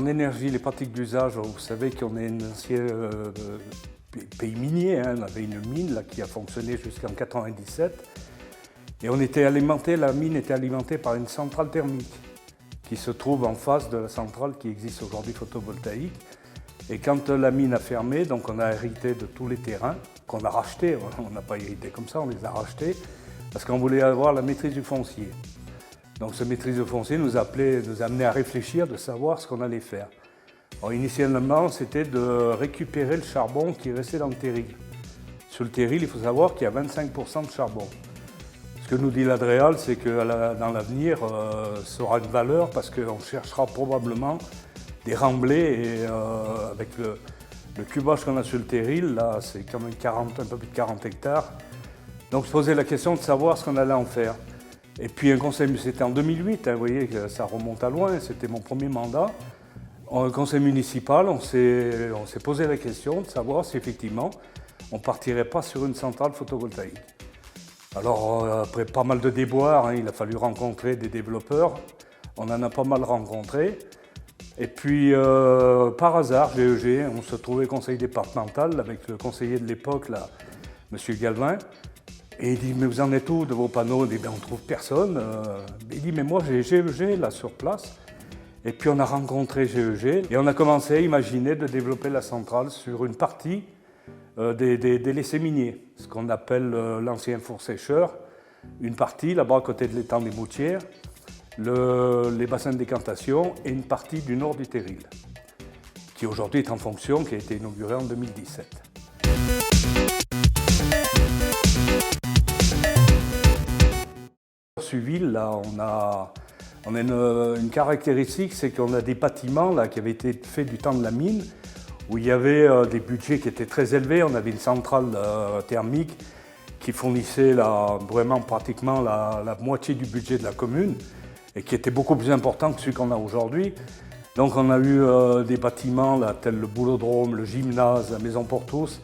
En énergie, les pratiques d'usage, vous savez qu'on est un ancien pays minier, hein. On avait une mine là, qui a fonctionné jusqu'en 1997 et la mine était alimentée par une centrale thermique qui se trouve en face de la centrale qui existe aujourd'hui photovoltaïque. Et quand la mine a fermé, donc on a hérité de tous les terrains qu'on a rachetés, on n'a pas hérité comme ça, on les a rachetés parce qu'on voulait avoir la maîtrise du foncier. Donc cette maîtrise du foncier nous a amené à réfléchir, de savoir ce qu'on allait faire. Alors, initialement, c'était de récupérer le charbon qui restait dans le terril. Sur le terril, il faut savoir qu'il y a 25% de charbon. Ce que nous dit l'Adréal, c'est que dans l'avenir, ça aura une valeur parce qu'on cherchera probablement des remblais et avec le cubage qu'on a sur le terril, là, c'est quand même un peu plus de 40 hectares. Donc, se poser la question de savoir ce qu'on allait en faire. Et puis, c'était en 2008, hein, vous voyez que ça remonte à loin, c'était mon premier mandat. Un conseil municipal, on s'est posé la question de savoir si effectivement on ne partirait pas sur une centrale photovoltaïque. Alors, après pas mal de déboires, hein, il a fallu rencontrer des développeurs. On en a pas mal rencontrés. Et puis, par hasard, GEG, on se trouvait conseil départemental avec le conseiller de l'époque, là, M. Galvin. Et il dit, mais vous en êtes où de vos panneaux? Il dit, ben, on ne trouve personne. Il dit, mais moi j'ai GEG là sur place. Et puis on a rencontré GEG et on a commencé à imaginer de développer la centrale sur une partie des laissés miniers, ce qu'on appelle l'ancien four sécheur. Une partie là-bas à côté de l'étang des Moutières, les bassins de décantation et une partie du nord du terril, qui aujourd'hui est en fonction, qui a été inaugurée en 2017. Suiville, là, on a une caractéristique, c'est qu'on a des bâtiments là, qui avaient été faits du temps de la mine, où il y avait des budgets qui étaient très élevés. On avait une centrale thermique qui fournissait vraiment pratiquement la moitié du budget de la commune et qui était beaucoup plus important que celui qu'on a aujourd'hui. Donc on a eu des bâtiments là, tels le boulodrome, le gymnase, la maison pour tous,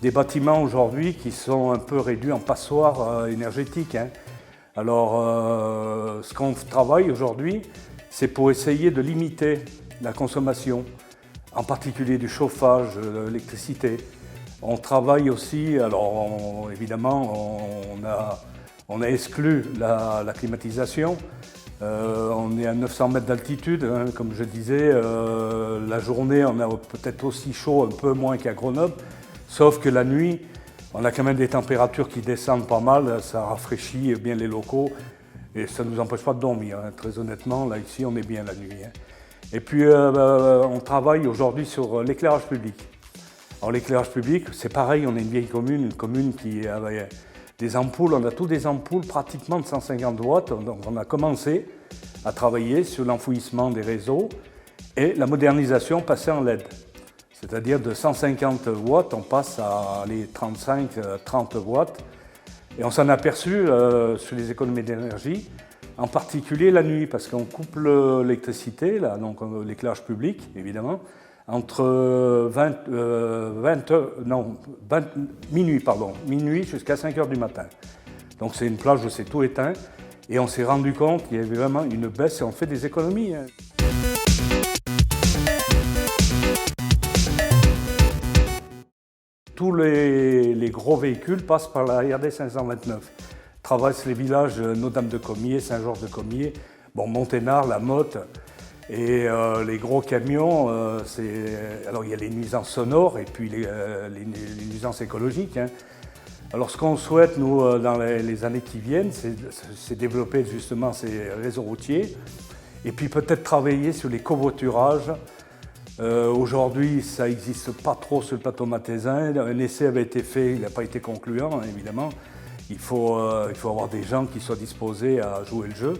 des bâtiments aujourd'hui qui sont un peu réduits en passoires énergétiques, hein. Alors, ce qu'on travaille aujourd'hui, c'est pour essayer de limiter la consommation, en particulier du chauffage, de l'électricité. On travaille aussi, alors évidemment, on a exclu la climatisation. On est à 900 mètres d'altitude, hein, comme je disais. La journée, on a peut-être aussi chaud, un peu moins qu'à Grenoble, sauf que la nuit, on a quand même des températures qui descendent pas mal, ça rafraîchit bien les locaux et ça ne nous empêche pas de dormir, hein. Très honnêtement, là ici on est bien la nuit, hein. Et puis on travaille aujourd'hui sur l'éclairage public. Alors l'éclairage public, c'est pareil, on est une vieille commune, une commune qui avait des ampoules, on a tous des ampoules pratiquement de 150 watts, donc on a commencé à travailler sur l'enfouissement des réseaux et la modernisation passée en LED. C'est-à-dire de 150 watts, on passe à les 35-30 watts. Et on s'en est aperçu sur les économies d'énergie, en particulier la nuit, parce qu'on coupe l'électricité, donc l'éclairage public, évidemment, entre minuit jusqu'à 5 heures du matin. Donc c'est une plage où c'est tout éteint. Et on s'est rendu compte qu'il y avait vraiment une baisse et on fait des économies, hein. Tous les gros véhicules passent par la RD 529, traversent les villages Notre-Dame-de-Comiers, Saint-Georges-de-Comiers, bon, Monténard, La Motte, et les gros camions, alors il y a les nuisances sonores et puis les nuisances écologiques, hein. Alors ce qu'on souhaite, nous, dans les années qui viennent, c'est développer justement ces réseaux routiers et puis peut-être travailler sur les covoiturages. Aujourd'hui, ça n'existe pas trop sur le plateau mathésin. Un essai avait été fait, il n'a pas été concluant, hein, évidemment. Il faut avoir des gens qui soient disposés à jouer le jeu.